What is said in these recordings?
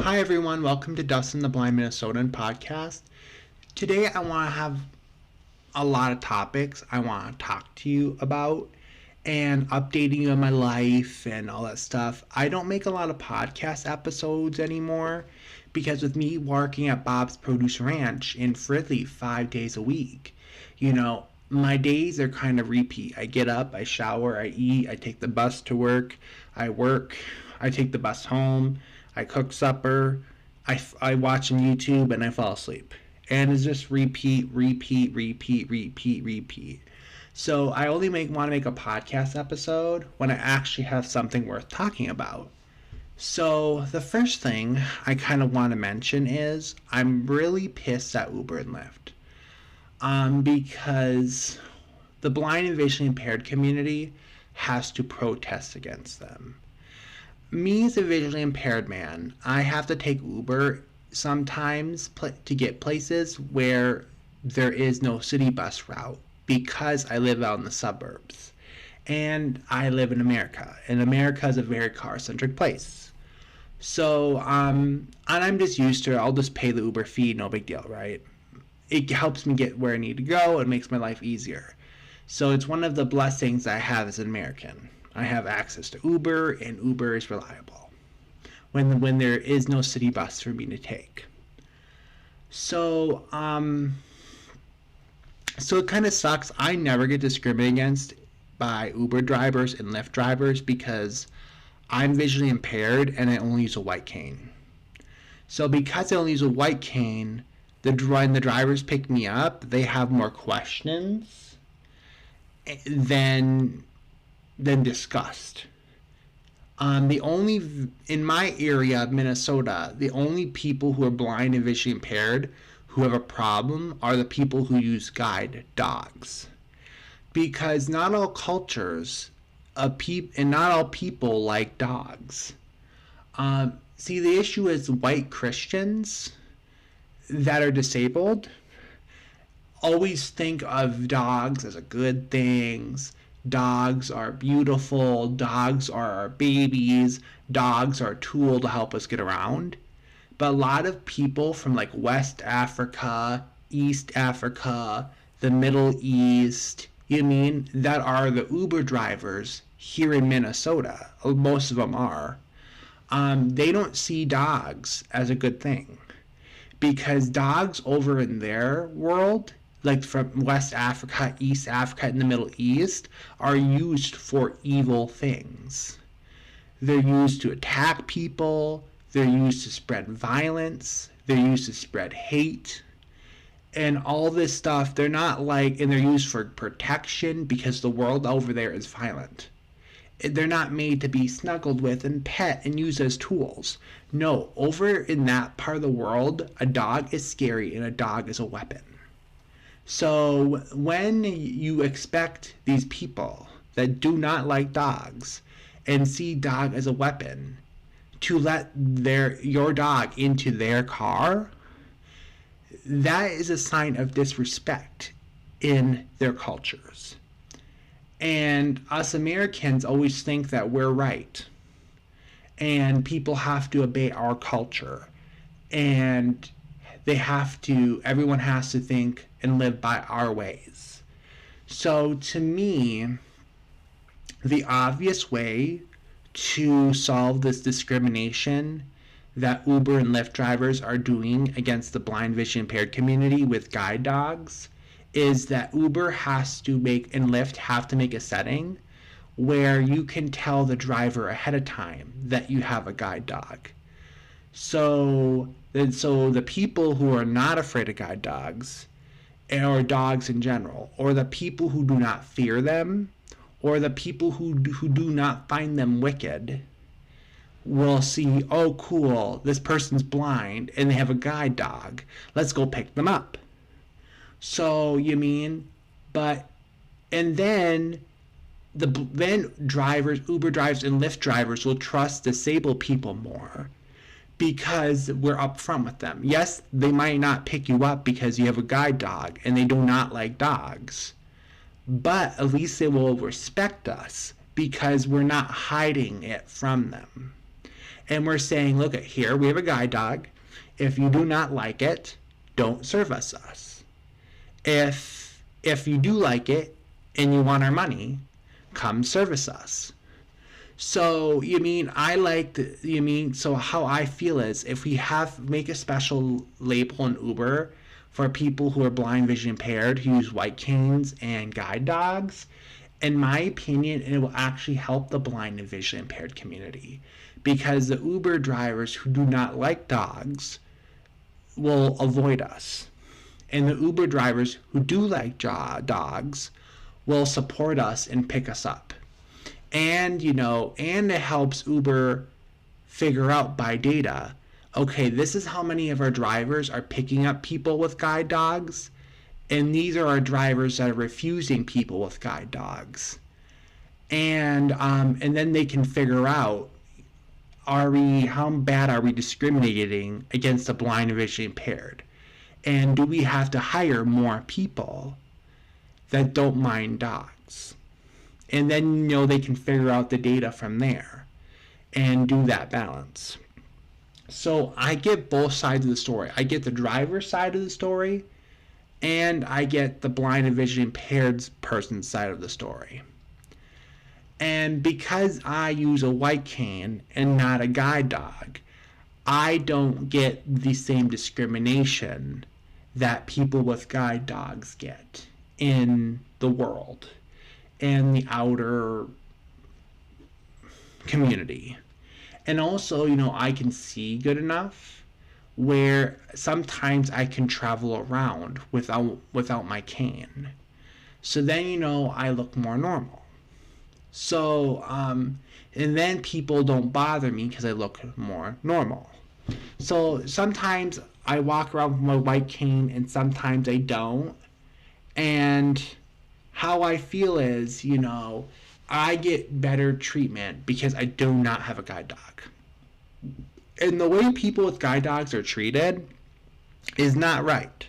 Hi everyone, welcome to Dustin the Blind Minnesotan podcast. Today I want to have a lot of topics I want to talk to you about and updating you on my life and all that stuff. I don't make a lot of podcast episodes anymore because with me working at Bob's Produce Ranch in Fridley 5 days a week, my days are kind of repeat. I get up, I shower, I eat, I take the bus to work, I take the bus home, I cook supper, I watch on YouTube, and I fall asleep. And it's just repeat. So I only want to make a podcast episode when I actually have something worth talking about. So the first thing I kind of want to mention is I'm really pissed at Uber and Lyft. Because the blind and visually impaired community has to protest against them. Me as a visually impaired man, I have to take Uber sometimes to get places where there is no city bus route because I live out in the suburbs. And I live in America, and America is a very car-centric place. So, and I'm just used to it. I'll just pay the Uber fee, no big deal, right? It helps me get where I need to go. It makes my life easier. So it's one of the blessings I have as an American. I have access to Uber, and Uber is reliable when there is no city bus for me to take. So it kind of sucks. I never get discriminated against by Uber drivers and Lyft drivers because I'm visually impaired and I only use a white cane. So because I only use a white cane, when the drivers pick me up, they have more questions than discussed. In my area of Minnesota, the only people who are blind and visually impaired who have a problem are the people who use guide dogs. Because not all cultures and not all people like dogs. See, the issue is white Christians that are disabled always think of dogs as a good things. Dogs are beautiful. Dogs are our babies. Dogs are a tool to help us get around. But a lot of people from like West Africa, East Africa, the Middle East, that are the Uber drivers here in Minnesota, most of them are, they don't see dogs as a good thing. Because dogs over in their world, like from West Africa, East Africa, and the Middle East, are used for evil things. They're used to attack people. They're used to spread violence. They're used to spread hate. And all this stuff, and they're used for protection because the world over there is violent. They're not made to be snuggled with and pet and used as tools. No, over in that part of the world, a dog is scary and a dog is a weapon. So when you expect these people that do not like dogs and see dog as a weapon to let your dog into their car, that is a sign of disrespect in their cultures. And us Americans always think that we're right. And people have to obey our culture. And everyone has to think and live by our ways. So to me, the obvious way to solve this discrimination that Uber and Lyft drivers are doing against the blind vision impaired community with guide dogs is that Uber and Lyft have to make a setting where you can tell the driver ahead of time that you have a guide dog. So the people who are not afraid of guide dogs, or dogs in general, or the people who do not fear them, or the people who do not find them wicked, will see, oh cool, this person's blind and they have a guide dog. Let's go pick them up. So then drivers, Uber drivers and Lyft drivers will trust disabled people more because we're upfront with them. Yes, they might not pick you up because you have a guide dog and they do not like dogs, but at least they will respect us because we're not hiding it from them. And we're saying, look at here, we have a guide dog. If you do not like it, don't service us. If you do like it and you want our money, come service us. So so how I feel is if we make a special label in Uber for people who are blind, vision impaired, who use white canes and guide dogs, in my opinion, it will actually help the blind and vision impaired community, because the Uber drivers who do not like dogs will avoid us, and the Uber drivers who do like dogs will support us and pick us up. And and it helps Uber figure out by data, okay, this is how many of our drivers are picking up people with guide dogs, and these are our drivers that are refusing people with guide dogs. And then they can figure out, how bad are we discriminating against the blind and visually impaired? And do we have to hire more people that don't mind dogs? And then, they can figure out the data from there and do that balance. So I get both sides of the story. I get the driver's side of the story, and I get the blind and visually impaired person's side of the story. And because I use a white cane and not a guide dog, I don't get the same discrimination that people with guide dogs get in the world and the outer community. And also, I can see good enough where sometimes I can travel around without my cane. So then, I look more normal. So, and then people don't bother me because I look more normal. So sometimes I walk around with my white cane and sometimes I don't. And how I feel is, I get better treatment because I do not have a guide dog. And the way people with guide dogs are treated is not right.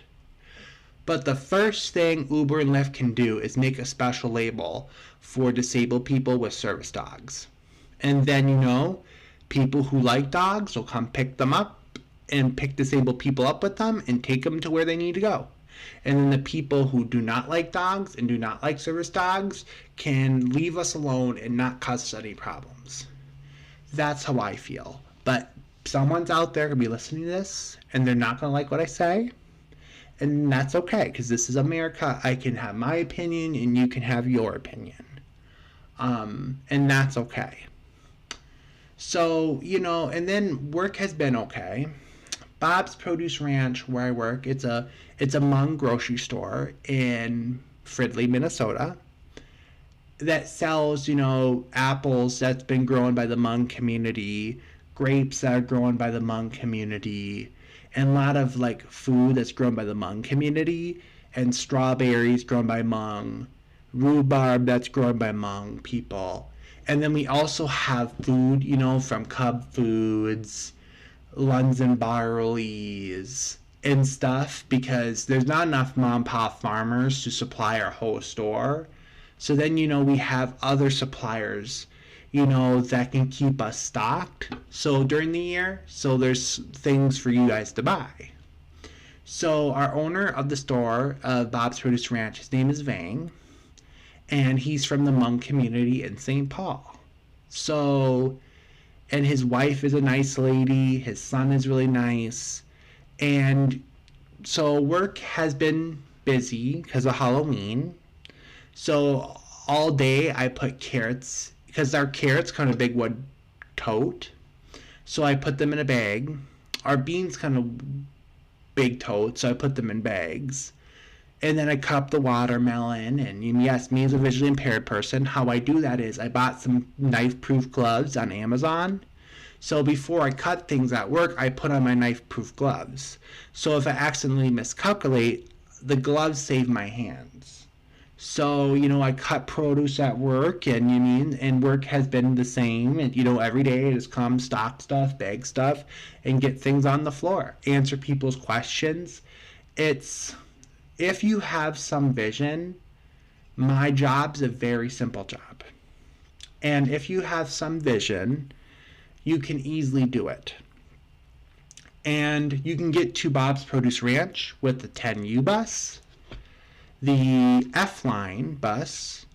But the first thing Uber and Lyft can do is make a special label for disabled people with service dogs. And then, people who like dogs will come pick them up and pick disabled people up with them and take them to where they need to go. And then the people who do not like dogs and do not like service dogs can leave us alone and not cause us any problems. That's how I feel. But someone's out there going to be listening to this and they're not going to like what I say. And that's okay, because this is America. I can have my opinion and you can have your opinion. And that's okay. So, and then work has been okay. Bob's Produce Ranch, where I work, it's a Hmong grocery store in Fridley, Minnesota, that sells, apples that's been grown by the Hmong community, grapes that are grown by the Hmong community, and a lot of food that's grown by the Hmong community, and strawberries grown by Hmong, rhubarb that's grown by Hmong people. And then we also have food, from Cub Foods, Lunds and Barley's, and stuff, because there's not enough mom and pop farmers to supply our whole store. So then, we have other suppliers, that can keep us stocked. So during the year, so there's things for you guys to buy. So our owner of the store, Bob's Produce Ranch, his name is Vang, and he's from the Hmong community in St. Paul. So, and his wife is a nice lady, his son is really nice, and so work has been busy because of Halloween. So all day I put carrots, because our carrots come in a big wood tote, so I put them in a bag. Our beans kind of big tote, so I put them in bags. And then I cut up the watermelon, and yes, me as a visually impaired person, how I do that is I bought some knife-proof gloves on Amazon. So before I cut things at work, I put on my knife-proof gloves. So if I accidentally miscalculate, the gloves save my hands. So, I cut produce at work, and work has been the same. And, every day I just come, stock stuff, bag stuff, and get things on the floor. Answer people's questions. If you have some vision, my job's a very simple job. And if you have some vision, you can easily do it. And you can get to Bob's Produce Ranch with the 10U bus, the F-Line bus,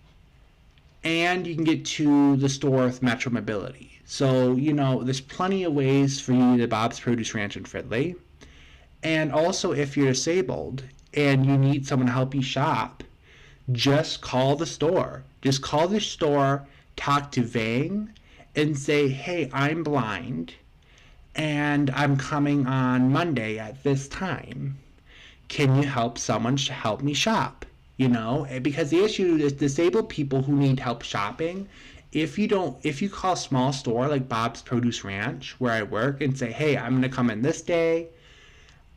and you can get to the store with Metro Mobility. So, there's plenty of ways for you to Bob's Produce Ranch in Fridley. And also, if you're disabled and you need someone to help you shop, just call the store. Just call the store, talk to Vang, and say, hey, I'm blind, and I'm coming on Monday at this time. Can you help someone to help me shop? Because the issue is disabled people who need help shopping. If you call a small store like Bob's Produce Ranch, where I work, and say, hey, I'm going to come in this day,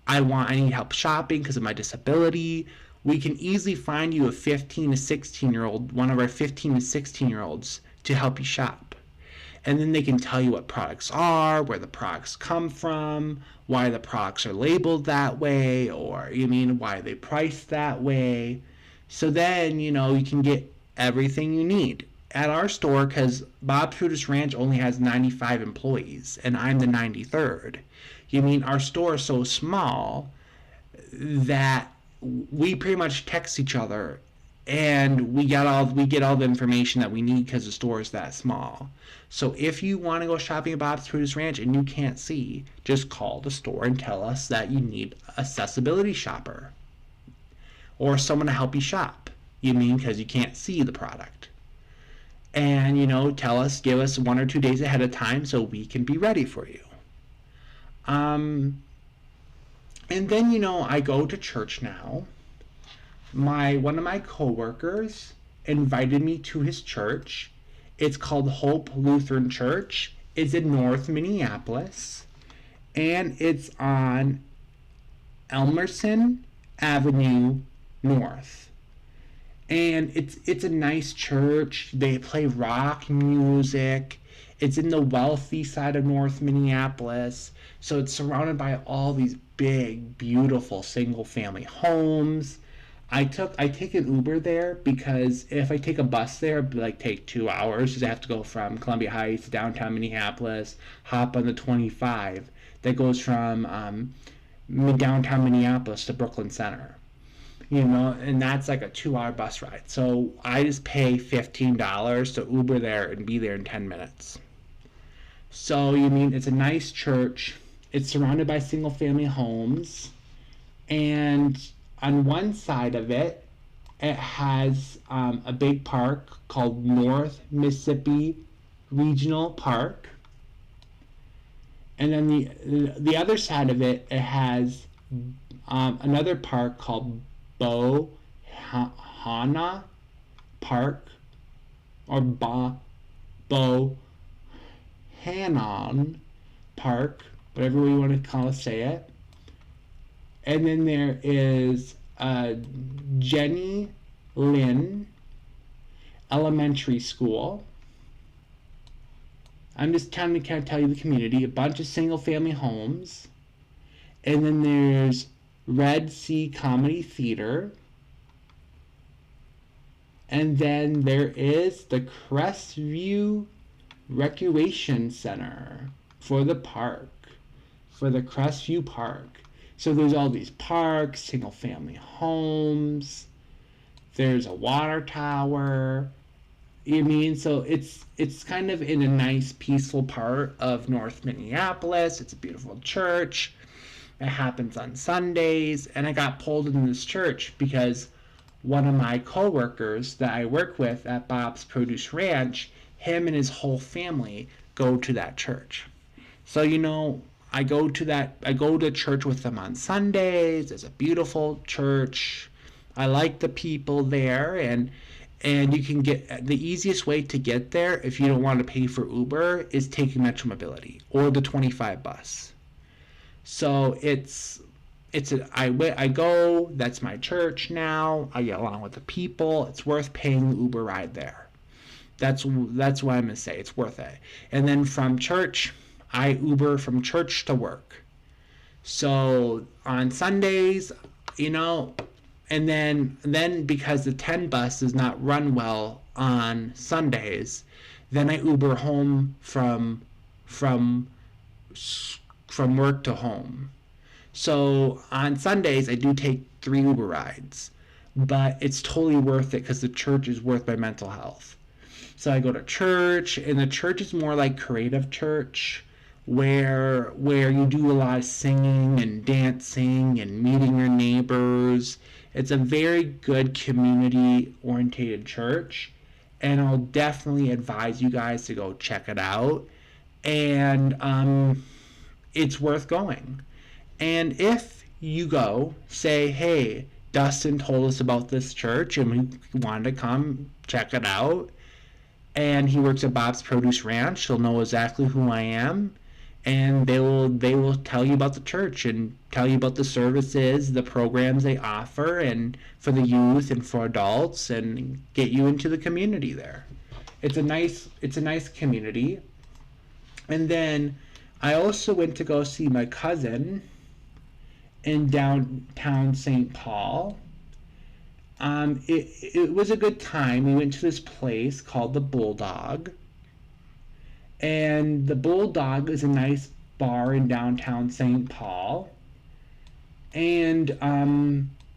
I need help shopping because of my disability, we can easily find you a 15 to 16 year old, one of our 15 to 16 year olds, to help you shop. And then they can tell you what products are, where the products come from, why the products are labeled that way, or why they priced that way. So then, you can get everything you need at our store, because Bob's Produce Ranch only has 95 employees, and I'm the 93rd. Our store is so small that we pretty much text each other, and we get all the information that we need because the store is that small. So if you want to go shopping at Bob's Produce Ranch and you can't see, just call the store and tell us that you need accessibility shopper or someone to help you shop. Because you can't see the product. And, give us 1 or 2 days ahead of time so we can be ready for you. And then, I go to church now. One of my coworkers invited me to his church. It's called Hope Lutheran Church. It's in North Minneapolis. And it's on Elmerson Avenue North. And it's a nice church. They play rock music. It's in the wealthy side of North Minneapolis. So it's surrounded by all these big, beautiful single-family homes. I take an Uber there because if I take a bus there, it'd be take 2 hours, because I have to go from Columbia Heights to downtown Minneapolis, hop on the 25 that goes from downtown Minneapolis to Brooklyn Center. And that's like a 2-hour bus ride. So I just pay $15 to Uber there and be there in 10 minutes. So it's a nice church. It's surrounded by single-family homes. And on one side of it, it has a big park called North Mississippi Regional Park. And then the other side of it, it has another park called Bohanna Park, or Bohannon Park, whatever we want to say it. And then there is Jenny Lynn Elementary School. I'm just trying to tell you the community. A bunch of single-family homes. And then there's Red Sea Comedy Theater. And then there is the Crestview Recreation Center for the park, for the Crestview Park. So there's all these parks, single-family homes. There's a water tower. So it's kind of in a nice, peaceful part of North Minneapolis. It's a beautiful church. It happens on Sundays, and I got pulled into this church because one of my coworkers that I work with at Bob's Produce Ranch, him and his whole family go to that church. So I go to church with them on Sundays. It's a beautiful church. I like the people there, and you can get the easiest way to get there if you don't want to pay for Uber is taking Metro Mobility or the 25 bus. So I go, that's my church now. I get along with the people. It's worth paying the Uber ride there. That's what I'm gonna say. It's worth it. And then from church, I Uber from church to work. So on Sundays, and then because the 10 bus does not run well on Sundays, then I Uber home from from from work to home. So on Sundays, I do take 3 Uber rides, but it's totally worth it because the church is worth my mental health. So I go to church, and the church is more like creative church, where you do a lot of singing and dancing and meeting your neighbors. It's a very good community orientated church, and I'll definitely advise you guys to go check it out. And it's worth going. And if you go, say, hey, Dustin told us about this church and we wanted to come check it out, and he works at Bob's Produce Ranch, he'll know exactly who I am, and they will tell you about the church and tell you about the services, the programs they offer, and for the youth and for adults, and get you into the community there. It's a nice community. And then I also went to go see my cousin in downtown St. Paul. It was a good time. We went to this place called the Bulldog, and the Bulldog is a nice bar in downtown St. Paul. And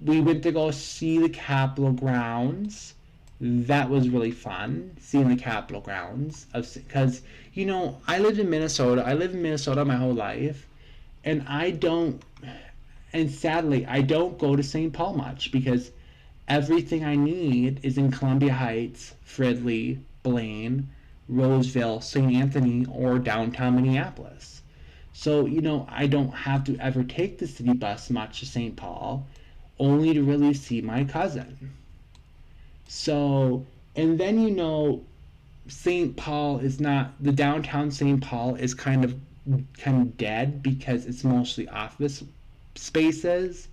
we went to go see the Capitol grounds. That was really fun, seeing the Capitol grounds, because I lived in Minnesota. I lived in Minnesota my whole life, and sadly I don't go to St. Paul much because everything I need is in Columbia Heights, Fridley, Blaine, Roseville, St. Anthony, or downtown Minneapolis. So, I don't have to ever take the city bus much to St. Paul, only to really see my cousin. So, and then St. Paul is not, the downtown St. Paul is kind of dead because it's mostly office spaces,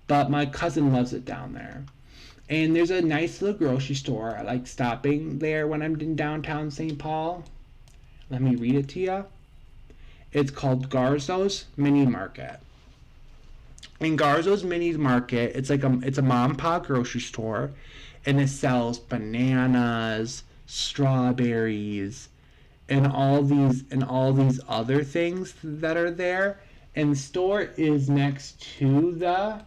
but my cousin loves it down there. And there's a nice little grocery store. I like stopping there when I'm in downtown St. Paul. Let me read it to you. It's called Garzo's Mini Market. In Garzo's Mini Market, it's a mom and pop grocery store, and it sells bananas, strawberries, and all these other things that are there. And the store is next to the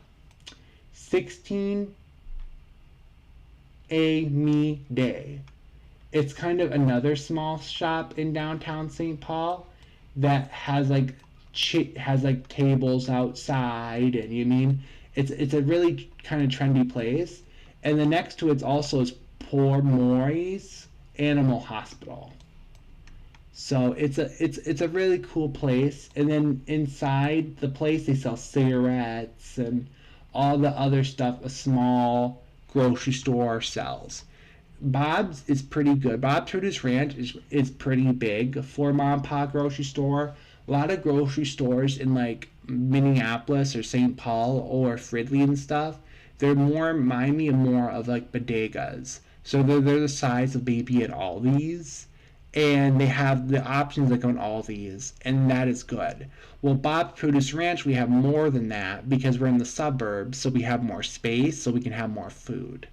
16A Me Day. It's kind of another small shop in downtown St. Paul that has tables outside, and it's a really kind of trendy place. And the next to it also is Poor Maury's Animal Hospital. So it's a really cool place. And then inside the place they sell cigarettes and all the other stuff a small grocery store sells. Bob's is pretty good. Bob's Produce Ranch is pretty big for a mom and pop grocery store. A lot of grocery stores in like Minneapolis or St. Paul or Fridley and stuff, they're remind me more of like bodegas. So they're the size of maybe an Aldi's, and they have the options like on Aldi's, and that is good. Well, Bob's Produce Ranch, we have more than that because we're in the suburbs, so we have more space, so we can have more food.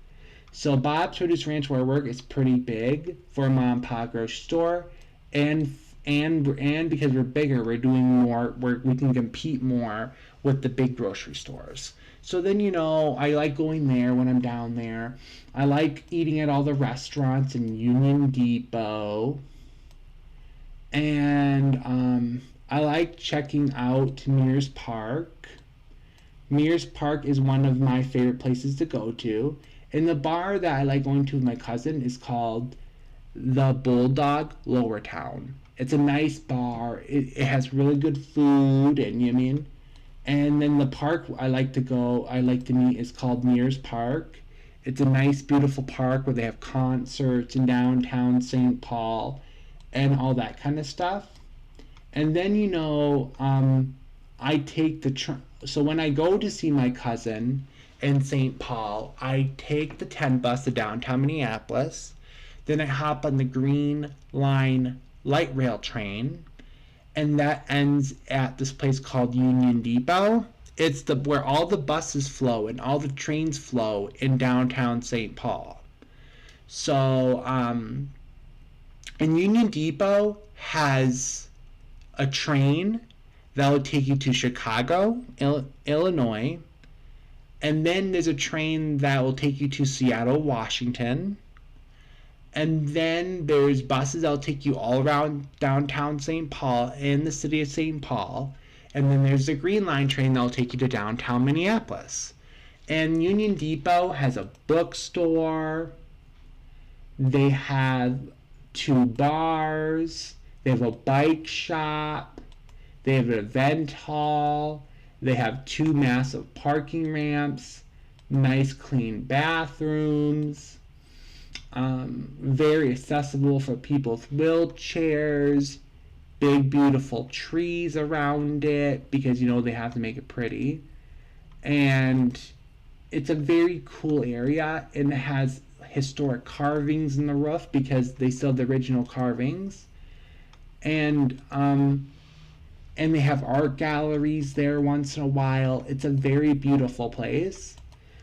So Bob's Produce Ranch, where I work, is pretty big for a mom and pop grocery store, and because we're bigger, we're doing more. We can compete more with the big grocery stores. So then I like going there when I'm down there. I like eating at all the restaurants in Union Depot, and I like checking out Mears Park. Mears Park is one of my favorite places to go to. And the bar that I like going to with my cousin is called the Bulldog Lower Town. It's a nice bar. It has really good food, and And then the park I like to meet is called Mears Park. It's a nice, beautiful park where they have concerts in downtown St. Paul and all that kind of stuff. And then I take so when I go to see my cousin in St. Paul, I take the 10 bus to downtown Minneapolis. Then I hop on the Green Line light rail train, and that ends at this place called Union Depot. It's where all the buses flow and all the trains flow in downtown St. Paul. So, and Union Depot has a train that will take you to Chicago, Illinois, and then there's a train that will take you to Seattle, Washington, and then there's buses that will take you all around downtown St. Paul in the city of St. Paul, and then there's the Green Line train that will take you to downtown Minneapolis. And Union Depot has a bookstore, they have 2 bars, they have a bike shop, they have an event hall, they have 2 massive parking ramps, nice clean bathrooms, very accessible for people with wheelchairs, big beautiful trees around it because they have to make it pretty. And it's a very cool area, and it has historic carvings in the roof because they still have the original carvings. And they have art galleries there once in a while. It's a very beautiful place.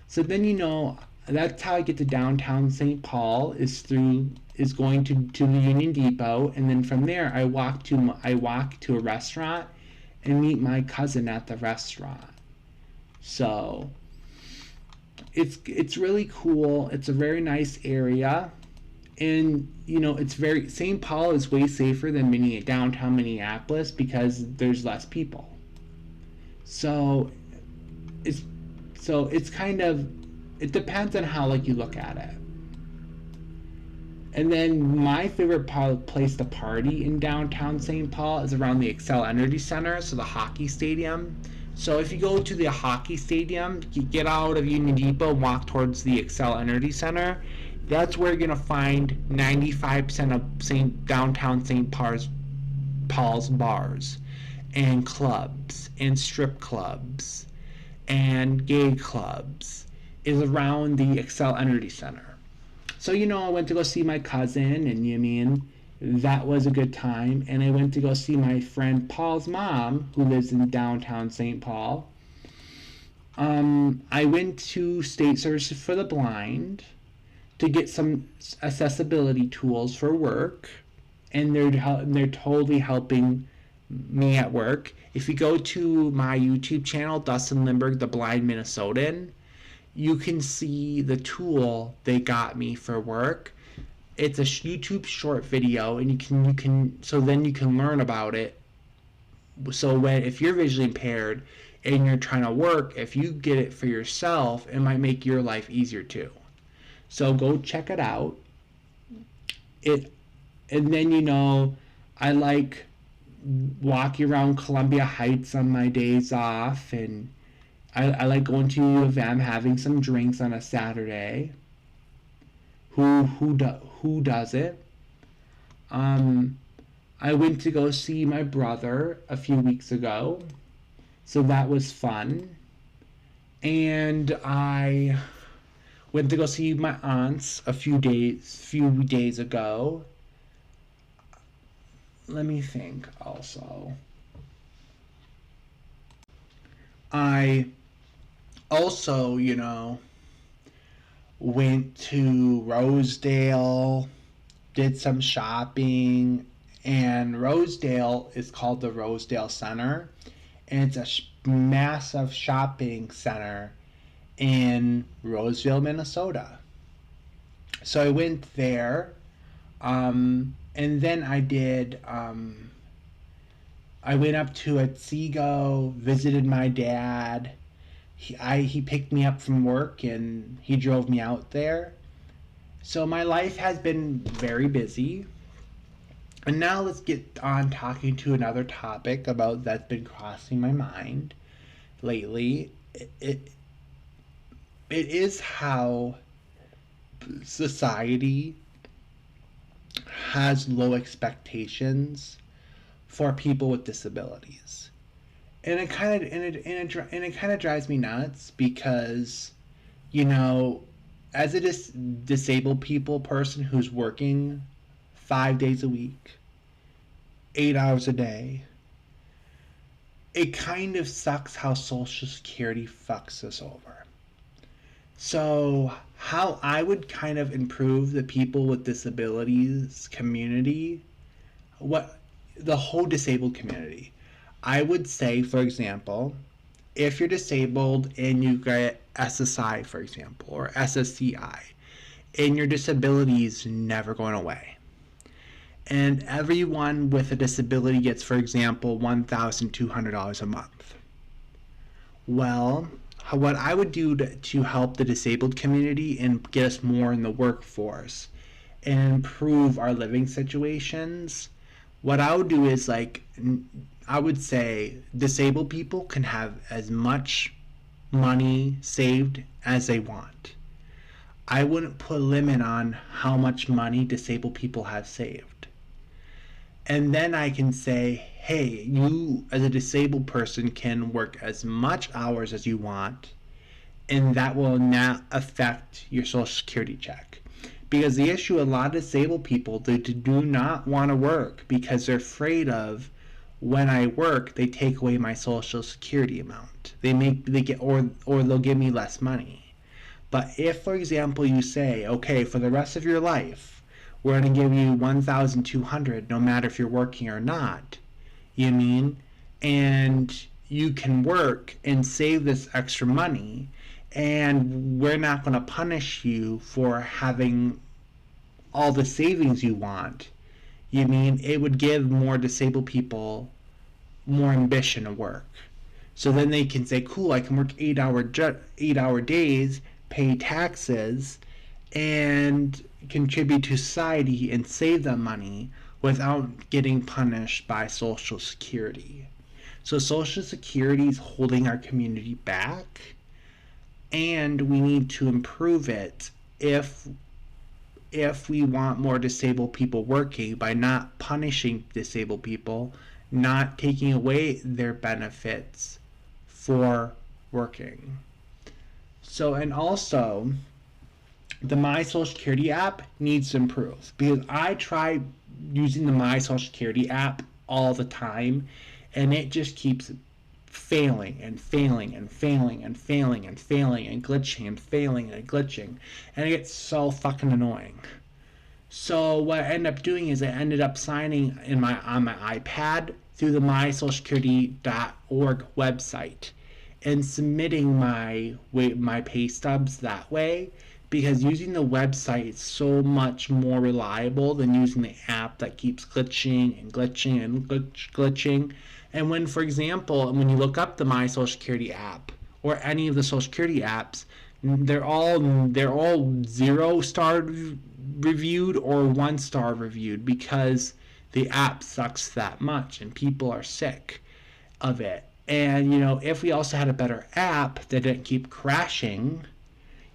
So then that's how I get to downtown St. Paul is going to the Union Depot, and then from there I walk to a restaurant and meet my cousin at the restaurant. So it's really cool. It's a very nice area. And St. Paul is way safer than downtown Minneapolis because there's less people. So it's kind of, it depends on how you look at it. And then my favorite place to party in downtown St. Paul is around the Xcel Energy Center, so the hockey stadium. So if you go to the hockey stadium, you get out of Union Depot and walk towards the Xcel Energy Center. That's where you're going to find 95% of downtown St. Paul's bars and clubs and strip clubs and gay clubs is around the Xcel Energy Center. So, I went to go see my cousin, and that was a good time. And I went to go see my friend Paul's mom, who lives in downtown St. Paul. I went to State Services for the Blind to get some accessibility tools for work, and they're totally helping me at work. If you go to my YouTube channel, Dustin Lindbergh, the Blind Minnesotan, you can see the tool they got me for work. It's a YouTube short video, and you can learn about it. So if you're visually impaired and you're trying to work, if you get it for yourself, it might make your life easier too. So go check it out. And then I like walking around Columbia Heights on my days off, and I like going to U of M, having some drinks on a Saturday. Who does it? I went to go see my brother a few weeks ago, so that was fun. And I went to go see my aunts a few days ago. Let me think also. I also, went to Rosedale, did some shopping, and Rosedale is called the Rosedale Center, and it's a massive shopping center in Roseville, Minnesota. So I went there, and then I went up to Otsego, visited my dad. He picked me up from work and he drove me out there. So my life has been very busy. And now let's get on talking to another topic that's been crossing my mind lately. It is how society has low expectations for people with disabilities. And it kind of drives me nuts because, as a disabled person who's working 5 days a week, 8 hours a day, it kind of sucks how Social Security fucks us over. So how I would kind of improve the people with disabilities community, the whole disabled community. I would say, for example, if you're disabled and you get SSI, for example, or SSCI, and your disability is never going away, and everyone with a disability gets, for example, $1,200 a month. Well, what I would do to help the disabled community and get us more in the workforce and improve our living situations, what I would do is like, I would say disabled people can have as much money saved as they want. I wouldn't put a limit on how much money disabled people have saved. And then I can say, hey, you as a disabled person can work as much hours as you want, and that will not affect your Social Security check. Because the issue, a lot of disabled people, they do not want to work because they're afraid of, when I work, they take away my Social Security amount. Or they'll give me less money. But if, for example, you say, okay, for the rest of your life, we're going to give you $1,200 no matter if you're working or not, you mean? And you can work and save this extra money, and we're not going to punish you for having all the savings you want. You mean it would give more disabled people more ambition to work. So then they can say, cool, I can work 8-hour days, pay taxes, and contribute to society and save them money without getting punished by Social Security. So Social Security is holding our community back, and we need to improve it if we want more disabled people working, by not punishing disabled people, not taking away their benefits for working. So, and also, the My Social Security app needs to improve, because I try using the My Social Security app all the time, and it just keeps failing and failing and failing and failing and failing and glitching and failing and glitching, and it gets so fucking annoying. So what I ended up doing is I ended up signing on my iPad through the mysocialsecurity.org website and submitting my pay stubs that way, because using the website is so much more reliable than using the app that keeps glitching and glitching and glitching. And when, for example, when you look up the My Social Security app or any of the Social Security apps, they're all 0-star reviewed or 1-star reviewed, because the app sucks that much and people are sick of it. And if we also had a better app that didn't keep crashing,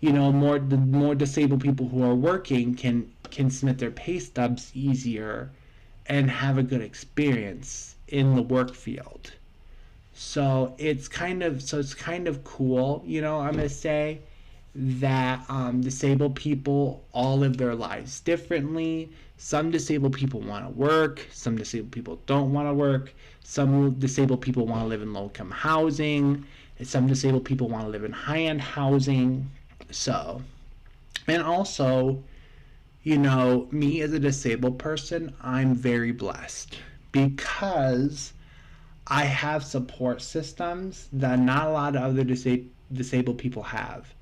more disabled people who are working can submit their pay stubs easier and have a good experience in the work field. So it's kind of cool, I'm gonna say that disabled people all live their lives differently. Some disabled people want to work, some disabled people don't want to work, some disabled people want to live in low-income housing, and some disabled people want to live in high-end housing. So, and also, me as a disabled person, I'm very blessed because I have support systems that not a lot of other disabled people have.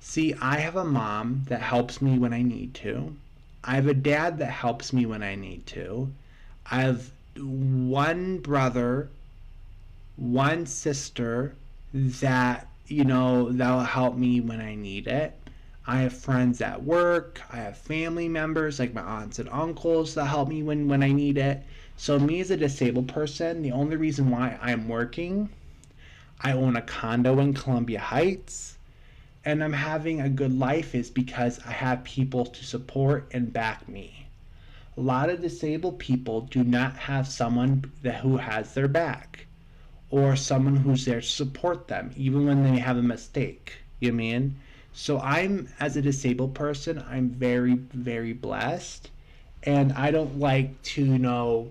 See, I have a mom that helps me when I need to. I have a dad that helps me when I need to. I have one brother, one sister that, that'll help me when I need it. I have friends at work. I have family members like my aunts and uncles that help me when I need it. So me as a disabled person, the only reason why I'm working, I own a condo in Columbia Heights, and I'm having a good life, is because I have people to support and back me. A lot of disabled people do not have someone who has their back, or someone who's there to support them, even when they have a mistake. You mean? So as a disabled person, I'm very, very blessed, and I don't like to,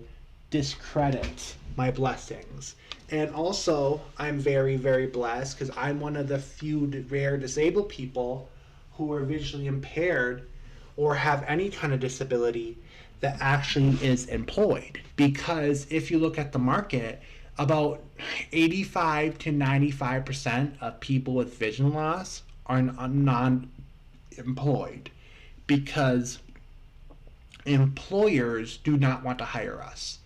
discredit my blessings. And also, I'm very, very blessed because I'm one of the few rare disabled people who are visually impaired or have any kind of disability that actually is employed. Because if you look at the market, about 85 to 95% of people with vision loss are non employed because employers do not want to hire us.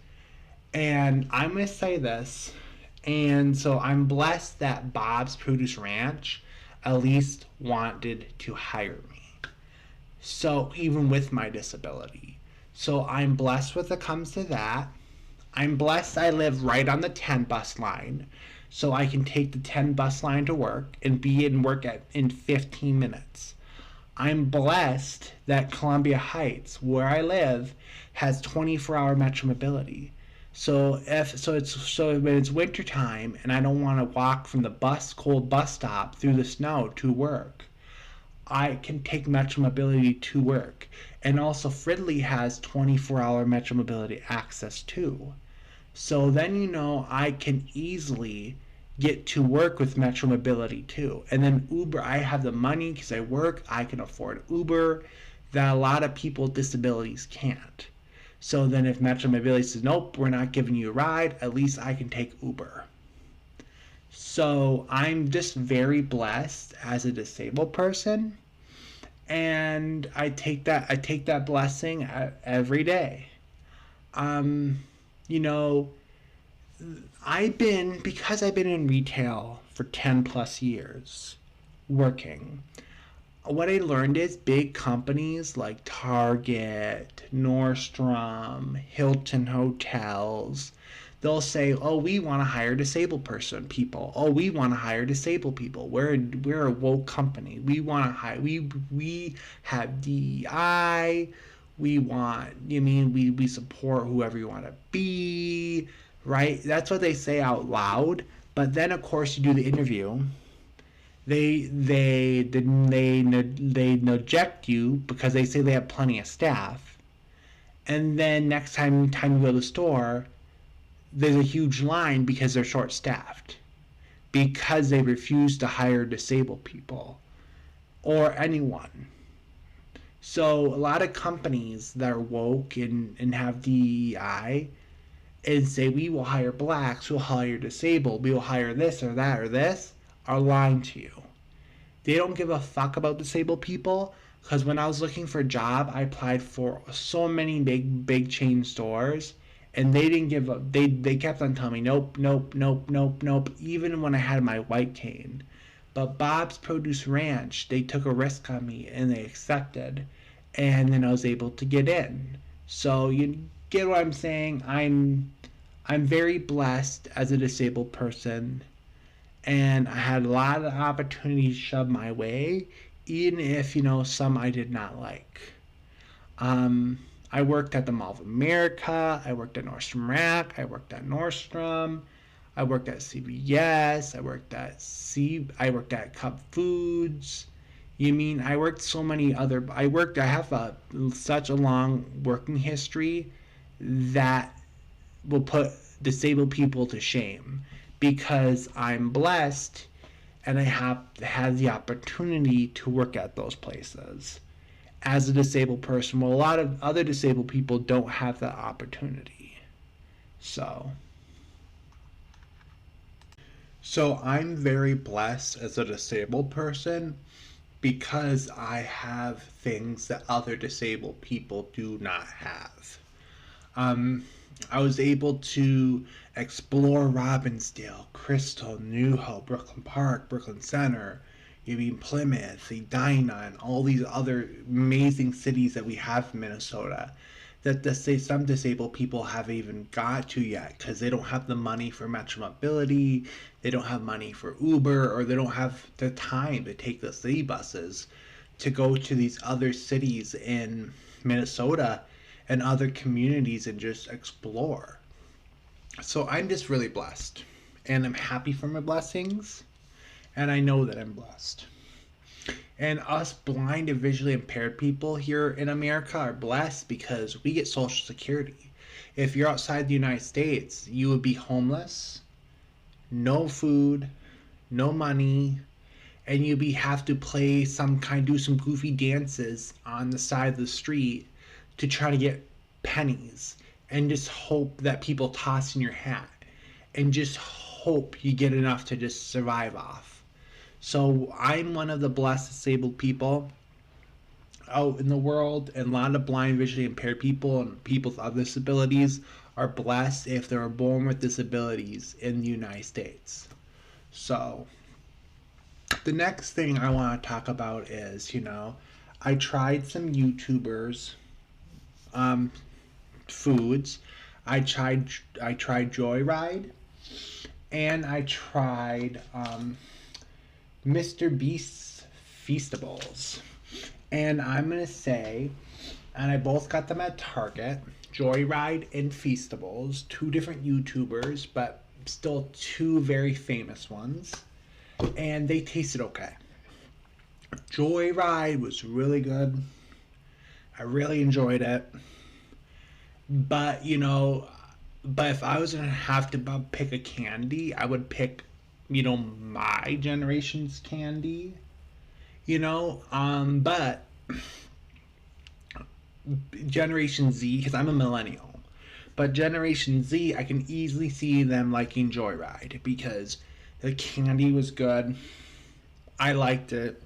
And I'm going to say this, and so I'm blessed that Bob's Produce Ranch at least wanted to hire me. So even with my disability. So I'm blessed when it comes to that. I'm blessed I live right on the 10 bus line. So I can take the 10 bus line to work and be in work in 15 minutes. I'm blessed that Columbia Heights, where I live, has 24-hour Metro Mobility. So when it's winter time and I don't want to walk from the cold bus stop through the snow to work, I can take Metro Mobility to work. And also Fridley has 24-hour Metro Mobility access too. So then I can easily get to work with Metro Mobility too. And then Uber, I have the money because I work, I can afford Uber that a lot of people with disabilities can't. So then if Metro Mobility says, nope, we're not giving you a ride, at least I can take Uber. So I'm just very blessed as a disabled person. And I take that blessing every day. Because I've been in retail for 10 plus years working, what I learned is big companies like Target, Nordstrom, Hilton Hotels, they'll say, oh, we want to hire disabled people. Oh, we want to hire disabled people. We're a woke company. We want to hire, we have DEI. We support whoever you want to be, right? That's what they say out loud. But then, of course, you do the interview. They reject you because they say they have plenty of staff. And then next time you go to the store, there's a huge line because they're short-staffed. Because they refuse to hire disabled people or anyone. So a lot of companies that are woke and have DEI and say we will hire blacks, we'll hire disabled, we will hire this or that or this, are lying to you. They don't give a fuck about disabled people, because when I was looking for a job, I applied for so many big chain stores, and they didn't give up. They kept on telling me nope, even when I had my white cane. But Bob's Produce Ranch, they took a risk on me and they accepted, and then I was able to get in. So you get what I'm saying? I'm very blessed as a disabled person, and I had a lot of opportunities shoved my way, even if some I did not like. I worked at the Mall of America, I worked at Nordstrom Rack, I worked at Nordstrom, I worked at CVS, I worked at Cub Foods. I worked so many other. I have such a long working history that will put disabled people to shame, because I'm blessed and I have had the opportunity to work at those places as a disabled person. Well, a lot of other disabled people don't have that opportunity. So I'm very blessed as a disabled person because I have things that other disabled people do not have. I was able to explore Robbinsdale, Crystal, New Hope, Brooklyn Park, Brooklyn Center, Plymouth, Edina, and all these other amazing cities that we have in Minnesota that some disabled people haven't even got to yet because they don't have the money for Metro Mobility, they don't have money for Uber, or they don't have the time to take the city buses to go to these other cities in Minnesota and other communities and just explore. So I'm just really blessed, and I'm happy for my blessings, and I know that I'm blessed. And us blind and visually impaired people here in America are blessed because we get Social Security. If you're outside the United States, you would be homeless, no food, no money, and you'd have to do some goofy dances on the side of the street to try to get pennies and just hope that people toss in your hat and just hope you get enough to just survive off. So I'm one of the blessed disabled people out in the world, and a lot of blind, visually impaired people and people with other disabilities are blessed if they were born with disabilities in the United States. So the next thing I want to talk about is, I tried some YouTubers foods. I tried Joyride, and I tried Mr. Beast's Feastables. And I'm gonna say, and I both got them at Target, Joyride and Feastables, two different YouTubers, but still two very famous ones. And they tasted okay. Joyride was really good. I really enjoyed it. But, but if I was going to have to pick a candy, I would pick, my generation's candy. But Generation Z, because I'm a millennial. But Generation Z, I can easily see them liking Joyride because the candy was good. I liked it.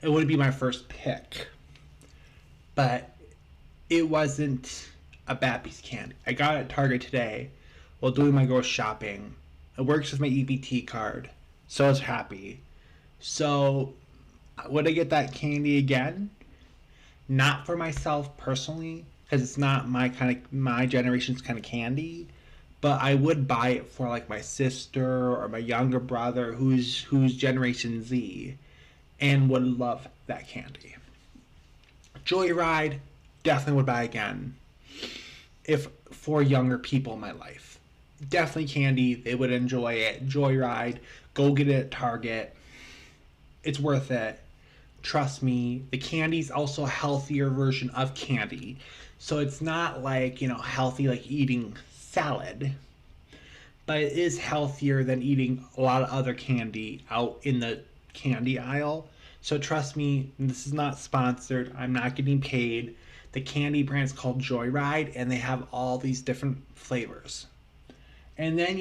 It would be my first pick. But it wasn't a bad piece of candy. I got it at Target today while doing my grocery shopping. It works with my EBT card, so I was happy. So, would I get that candy again? Not for myself personally, because it's not my generation's kind of candy. But I would buy it for like my sister or my younger brother, who's Generation Z, and would love that candy. Joyride, definitely would buy again. If for younger people in my life, definitely candy, they would enjoy it. Joyride, go get it at Target. It's worth it. Trust me. The candy's also a healthier version of candy, so it's not like healthy like eating salad, but it is healthier than eating a lot of other candy out in the candy aisle. So trust me, this is not sponsored. I'm not getting paid. The candy brand is called Joyride, and they have all these different flavors. And then,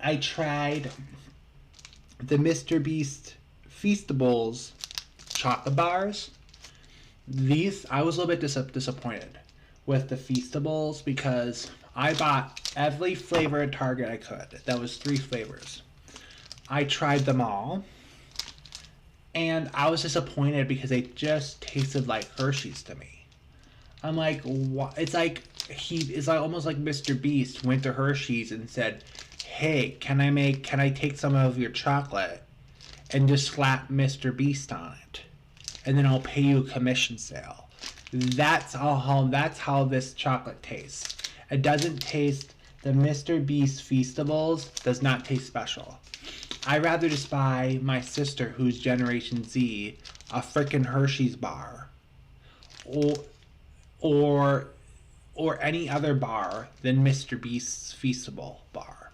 I tried the Mr. Beast Feastables chocolate bars. These, I was a little bit disappointed with the Feastables because I bought every flavor at Target I could. That was 3 flavors. I tried them all. And I was disappointed because they just tasted like Hershey's to me. I'm like, what? It's like almost like Mr. Beast went to Hershey's and said, "Hey, can I take some of your chocolate and just slap Mr. Beast on it, and then I'll pay you a commission sale." That's how this chocolate tastes. It doesn't taste. The Mr. Beast Feastables does not taste special. I'd rather just buy my sister, who's Generation Z, a frickin' Hershey's bar, or any other bar than Mr. Beast's Feastable bar.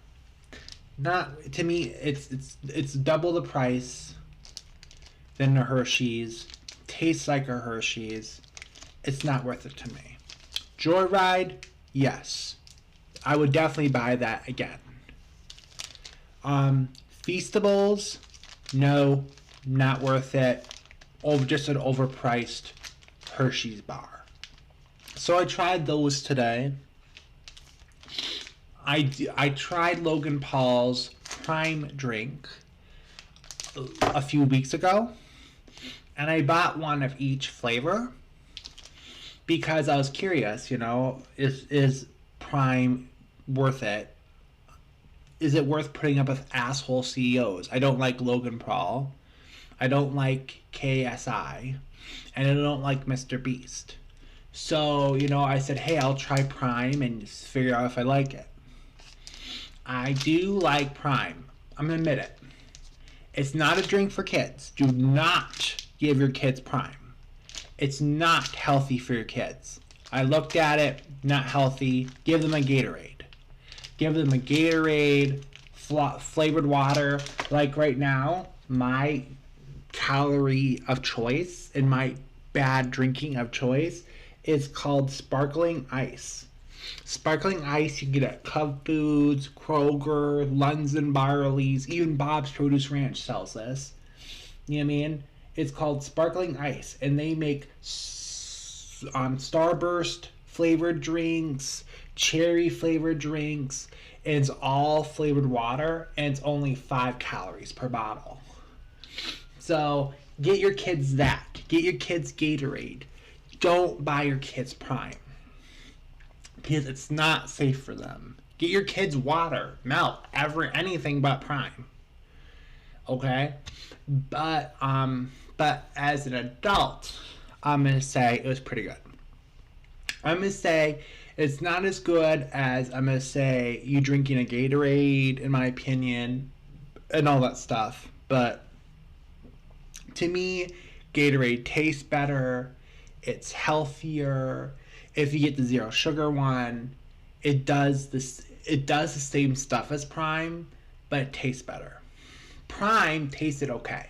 Not to me, it's double the price than a Hershey's. Tastes like a Hershey's. It's not worth it to me. Joyride, yes, I would definitely buy that again. Feastables, no, not worth it. Just an overpriced Hershey's bar. So I tried those today. I tried Logan Paul's Prime drink a few weeks ago, and I bought one of each flavor because I was curious. Is Prime worth it? Is it worth putting up with asshole CEOs? I don't like Logan Paul. I don't like KSI. And I don't like Mr. Beast. So, I said, hey, I'll try Prime and just figure out if I like it. I do like Prime. I'm going to admit it. It's not a drink for kids. Do not give your kids Prime. It's not healthy for your kids. I looked at it, not healthy. Give them a Gatorade. Give them a Gatorade, flavored water. Like right now, my calorie of choice and my bad drinking of choice is called Sparkling Ice. Sparkling Ice you can get at Cub Foods, Kroger, London Barley's, even Bob's Produce Ranch sells this. You know what I mean? It's called Sparkling Ice, and they make Starburst flavored drinks, cherry flavored drinks, and it's all flavored water, and it's only 5 calories per bottle. So get your kids that. Get your kids Gatorade. Don't buy your kids Prime, because it's not safe for them. Get your kids water, milk, anything but Prime. Okay? But as an adult, I'm gonna say it was pretty good. I'm gonna say it's not as good as I'm gonna say you drinking a Gatorade, in my opinion, and all that stuff. But to me, Gatorade tastes better. It's healthier. If you get the zero sugar one, it does the same stuff as Prime, but it tastes better. Prime tasted okay.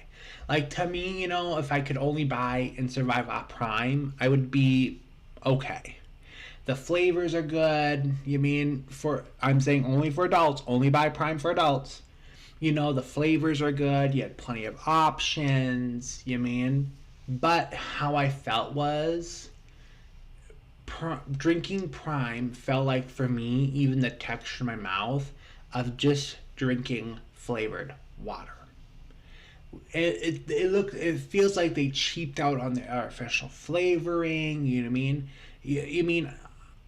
Like, to me, if I could only buy and survive off Prime, I would be okay. The flavors are good. I'm saying only for adults. Only buy Prime for adults. The flavors are good. You had plenty of options. But how I felt was drinking Prime felt like, for me, even the texture in my mouth of just drinking flavored water. It feels like they cheaped out on the artificial flavoring. You know what I mean?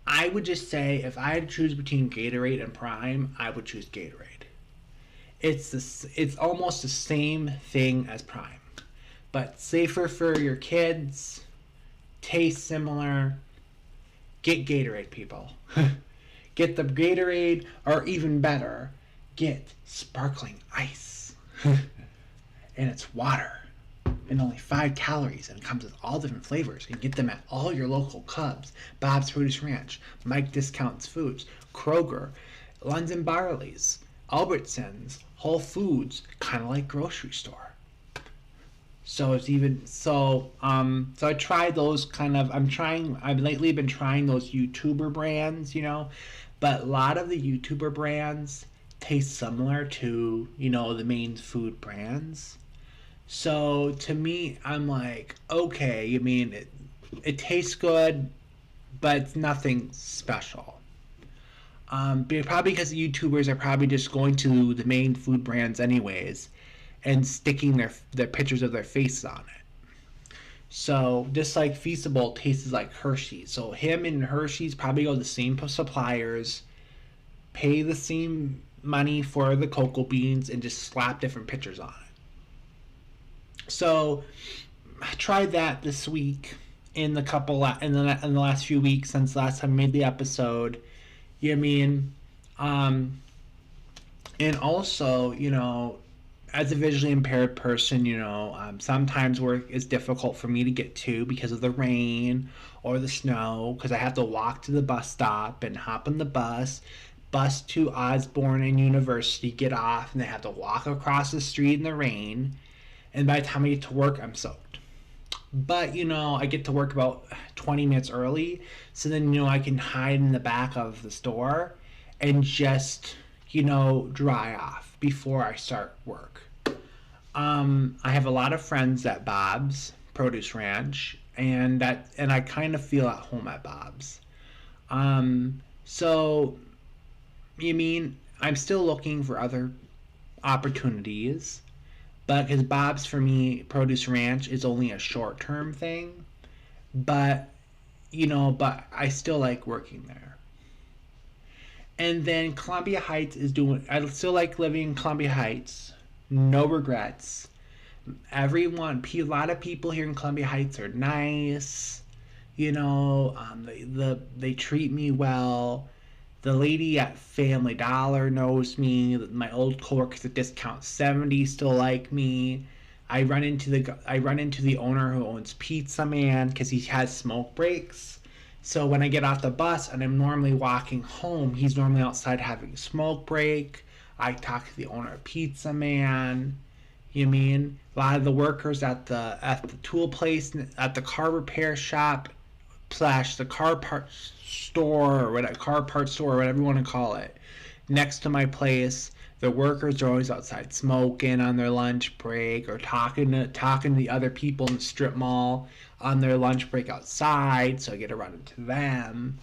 I would just say, if I had to choose between Gatorade and Prime, I would choose Gatorade. It's almost the same thing as Prime, but safer for your kids. Tastes similar. Get Gatorade, people. Get the Gatorade, or even better, get Sparkling Ice. And it's water and only 5 calories, and it comes with all different flavors. You can get them at all your local Cubs, Bob's Produce Ranch, Mike Discounts Foods, Kroger, London Barley's, Albertsons, Whole Foods, kind of like grocery store. So I tried those I've lately been trying those YouTuber brands, but a lot of the YouTuber brands taste similar to, the main food brands. So to me, I'm like, okay, it tastes good, but it's nothing special. Probably because the YouTubers are probably just going to the main food brands anyways, and sticking their pictures of their faces on it. So just like Feasible tastes like Hershey's. So him and Hershey's probably go to the same suppliers, pay the same money for the cocoa beans, and just slap different pictures on it. So I tried that this week in the last few weeks since last time I made the episode. And also, as a visually impaired person, sometimes work is difficult for me to get to because of the rain or the snow, because I have to walk to the bus stop and hop on the bus to Osborne and University, get off, and then have to walk across the street in the rain. And by the time I get to work, I'm soaked. But, I get to work about 20 minutes early, so then, I can hide in the back of the store and just, dry off before I start work. I have a lot of friends at Bob's Produce Ranch, and I kind of feel at home at Bob's. So, I'm still looking for other opportunities. But because Bob's, for me, Produce Ranch is only a short-term thing. But I still like working there. And then Columbia Heights I still like living in Columbia Heights. No regrets. A lot of people here in Columbia Heights are nice. They treat me well. The lady at Family Dollar knows me. My old coworkers at Discount 70 still like me. I run into the owner who owns Pizza Man because he has smoke breaks. So when I get off the bus and I'm normally walking home, he's normally outside having a smoke break. I talk to the owner of Pizza Man. A lot of the workers at the tool place, at the car repair shop, slash the car parts store or whatever, car parts store, or whatever you want to call it, next to my place. The workers are always outside smoking on their lunch break, or talking to the other people in the strip mall on their lunch break outside, so I get to run into them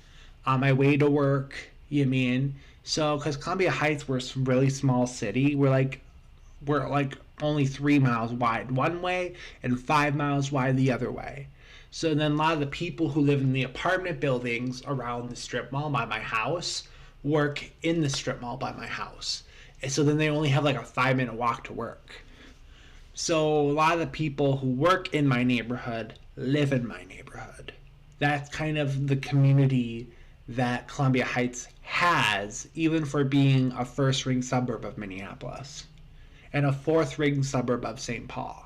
on my way to work. You mean? So, because Columbia Heights, we're a really small city. We're like only 3 miles wide one way and 5 miles wide the other way. So then a lot of the people who live in the apartment buildings around the strip mall by my house work in the strip mall by my house. And so then they only have like a 5 minute walk to work. So a lot of the people who work in my neighborhood live in my neighborhood. That's kind of the community that Columbia Heights has, even for being a first ring suburb of Minneapolis and a fourth ring suburb of St. Paul.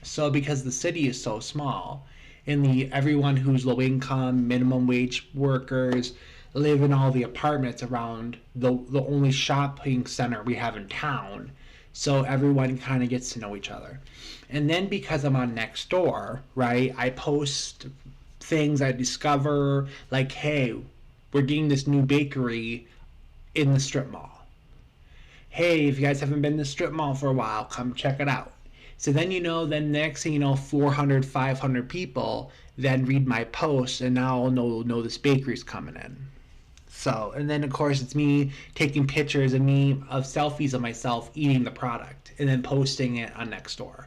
So because the city is so small, and everyone who's low income, minimum wage workers live in all the apartments around the only shopping center we have in town. So everyone kind of gets to know each other. And then because I'm on Nextdoor, right, I post things I discover, like, hey, we're getting this new bakery in the strip mall. Hey, if you guys haven't been to the strip mall for a while, come check it out. So then, then next thing you know, 400, 500 people then read my post, and now I'll know this bakery's coming in. So, and then of course it's me taking pictures of selfies of myself eating the product and then posting it on Nextdoor.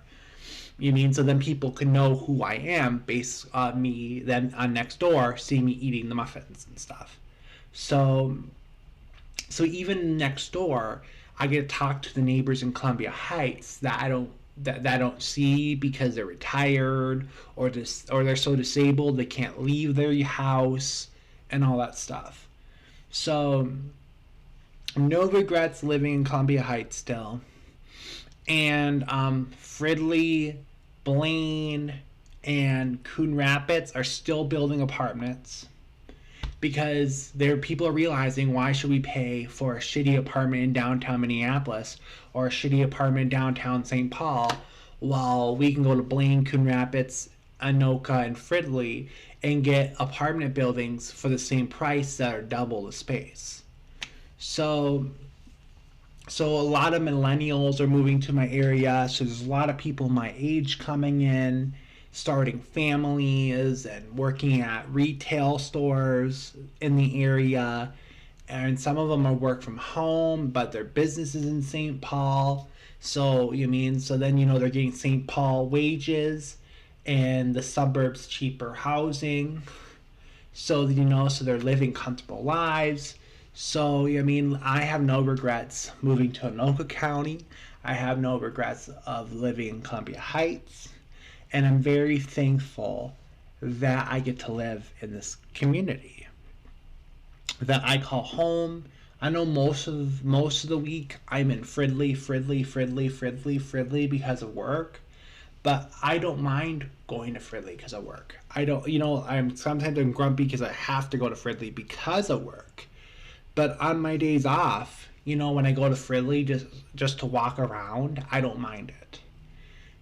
So then people can know who I am based on me then on Nextdoor, see me eating the muffins and stuff. So even Nextdoor, I get to talk to the neighbors in Columbia Heights that I don't see because they're retired or they're so disabled they can't leave their house and all that stuff. So no regrets living in Columbia Heights still. And Fridley, Blaine, and Coon Rapids are still building apartments because people are realizing, why should we pay for a shitty apartment in downtown Minneapolis or a shitty apartment in downtown St. Paul while we can go to Blaine, Coon Rapids, Anoka, and Fridley and get apartment buildings for the same price that are double the space. So a lot of millennials are moving to my area, so there's a lot of people my age coming in, starting families and working at retail stores in the area. And some of them are work from home, but their business is in St. Paul. So then they're getting St. Paul wages and the suburbs cheaper housing. So they're living comfortable lives. So I have no regrets moving to Anoka County. I have no regrets of living in Columbia Heights. And I'm very thankful that I get to live in this community that I call home. I know most of the week I'm in Fridley because of work, but I don't mind going to Fridley because of work. I'm sometimes grumpy because I have to go to Fridley because of work. But on my days off, when I go to Fridley just to walk around, I don't mind it.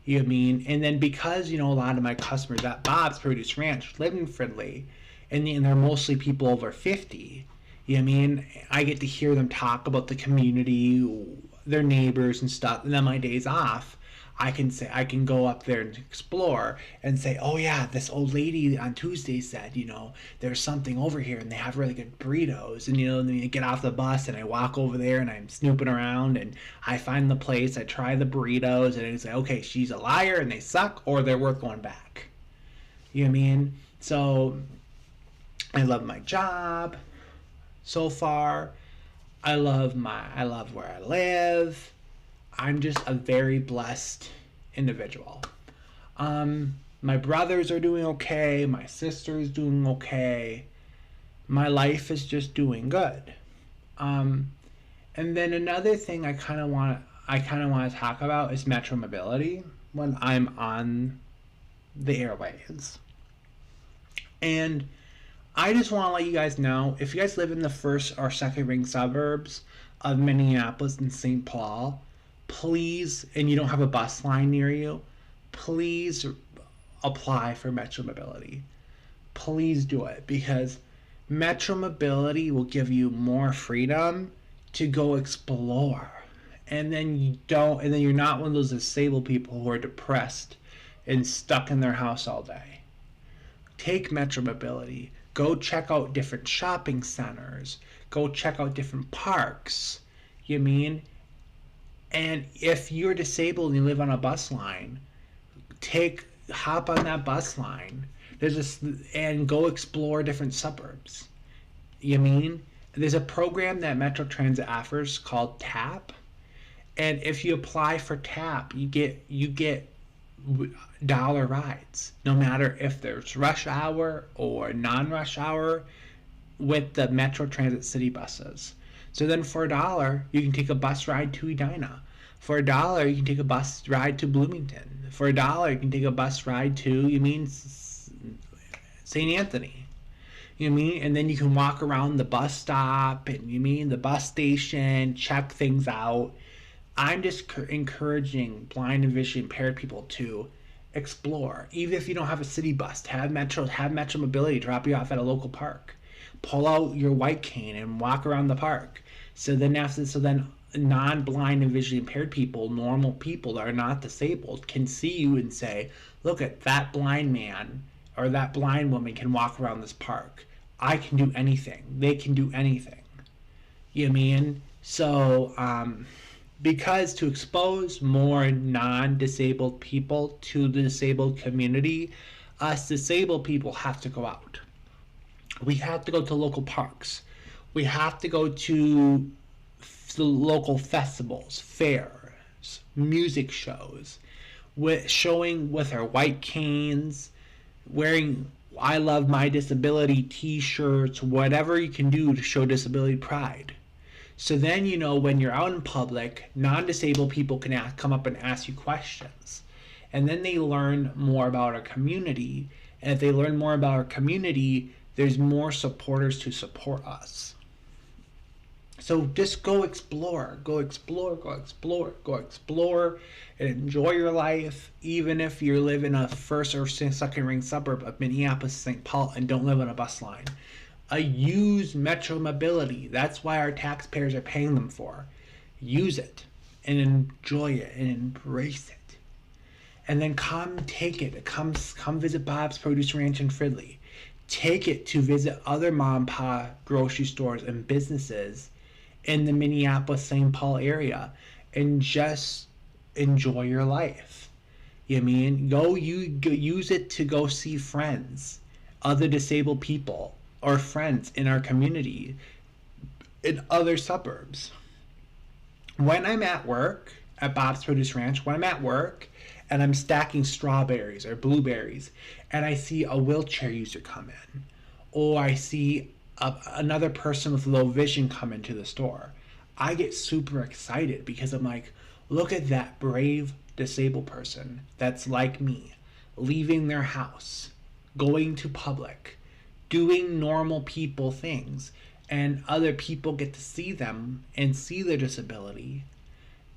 And then because, a lot of my customers at Bob's Produce Ranch live in Fridley, and they're mostly people over 50, I get to hear them talk about the community, their neighbors and stuff. And on my days off, I can go up there and explore and say, oh yeah, this old lady on Tuesday said, there's something over here and they have really good burritos. And, then you get off the bus and I walk over there and I'm snooping around and I find the place, I try the burritos and it's like, okay, she's a liar and they suck or they're worth going back. So I love my job so far. I love where I live. I'm just a very blessed individual. My brothers are doing okay. My sister is doing okay. My life is just doing good. And then another thing I kind of want to talk about is Metro Mobility when I'm on the airwaves. And I just want to let you guys know, if you guys live in the first or second ring suburbs of Minneapolis and St. Paul, please, and you don't have a bus line near you, please apply for Metro Mobility. please do it, because Metro Mobility will give you more freedom to go explore. And then you're not one of those disabled people who are depressed and stuck in their house all day. Take Metro Mobility. Go check out different shopping centers. Go check out different parks. You mean? And if you're disabled and you live on a bus line, hop on that bus line. And go explore different suburbs. You mean? There's a program that Metro Transit offers called TAP, and if you apply for TAP, you get dollar rides, no matter if there's rush hour or non-rush hour, with the Metro Transit city buses. So then for $1, you can take a bus ride to Edina. For $1, you can take a bus ride to Bloomington. For $1, you can take a bus ride to, St. Anthony. And then you can walk around the bus stop and the bus station, check things out. I'm just encouraging blind and visually impaired people to explore. Even if you don't have a city bus, have Metro Mobility drop you off at a local park. Pull out your white cane and walk around the park. So then non-blind and visually impaired people, normal people that are not disabled, can see you and say, look at that blind man or that blind woman can walk around this park. I can do anything. They can do anything. So, because to expose more non-disabled people to the disabled community, us disabled people have to go out. We have to go to local parks. We have to go to the local festivals, fairs, music shows, showing with our white canes, wearing I Love My Disability t-shirts, whatever you can do to show disability pride. So then, when you're out in public, non-disabled people can come up and ask you questions. And then they learn more about our community. And if they learn more about our community, there's more supporters to support us. So just go explore, and enjoy your life, even if you live in a first or second ring suburb of Minneapolis, St. Paul, and don't live on a bus line. Use Metro Mobility. That's why our taxpayers are paying them for. Use it and enjoy it and embrace it. And then come take it. Come visit Bob's Produce Ranch in Fridley. Take it to visit other mom and pop grocery stores and businesses in the Minneapolis, St. Paul area, and just enjoy your life. Go use it to go see friends, other disabled people, or friends in our community in other suburbs. When I'm at work at Bob's Produce Ranch, and I'm stacking strawberries or blueberries, and I see a wheelchair user come in, or I see another person with low vision come into the store, I get super excited because I'm like, look at that brave disabled person that's like me, leaving their house, going to public, doing normal people things, and other people get to see them and see their disability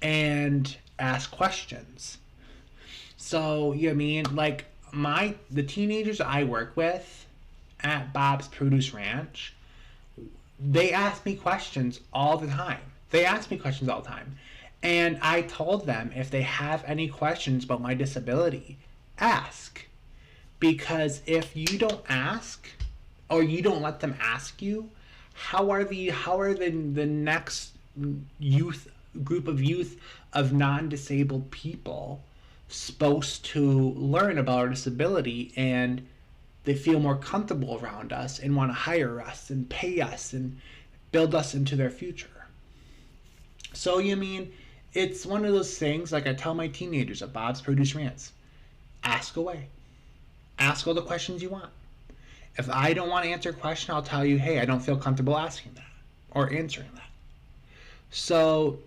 and ask questions. So, the teenagers I work with at Bob's Produce Ranch, they ask me questions all the time. And I told them, if they have any questions about my disability, ask. Because if you don't ask, or you don't let them ask you, how are the next group of youth of non-disabled people supposed to learn about our disability, and they feel more comfortable around us and want to hire us and pay us and build us into their future? So it's one of those things, like I tell my teenagers at Bob's Produce Ranch, ask away. Ask all the questions you want. If I don't want to answer a question, I'll tell you, hey, I don't feel comfortable asking that or answering that. So,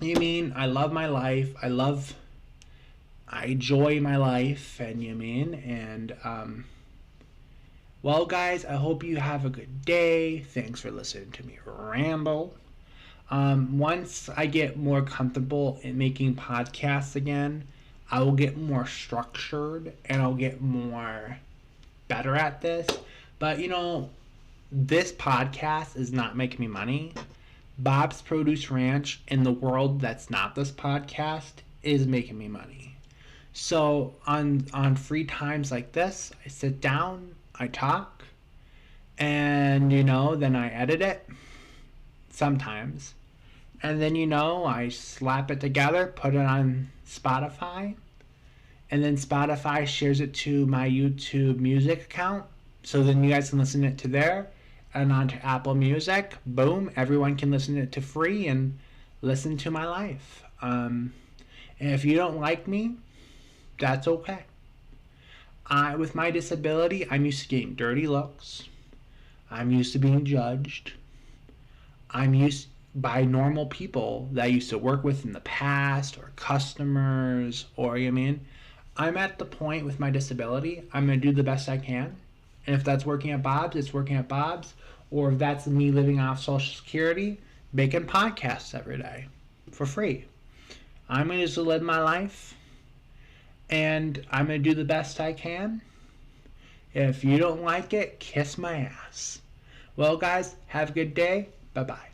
I love my life. I enjoy my life, well, guys, I hope you have a good day. Thanks for listening to me ramble. Once I get more comfortable in making podcasts again, I will get more structured, and I'll get more better at this. But, this podcast is not making me money. Bob's Produce Ranch in the world that's not this podcast is making me money. So on free times like this, I sit down, I talk, and then I edit it sometimes. And then I slap it together, put it on Spotify, and then Spotify shares it to my YouTube Music account. So then you guys can listen it to there and onto Apple Music. Boom, everyone can listen it to free and listen to my life. And if you don't like me, that's okay. With my disability, I'm used to getting dirty looks. I'm used to being judged. I'm used by normal people that I used to work with in the past, or customers, or I'm at the point with my disability, I'm going to do the best I can. And if that's working at Bob's, it's working at Bob's. Or if that's me living off Social Security, making podcasts every day for free. I'm going to just live my life, and I'm going to do the best I can. If you don't like it, kiss my ass. Well, guys, have a good day. Bye-bye.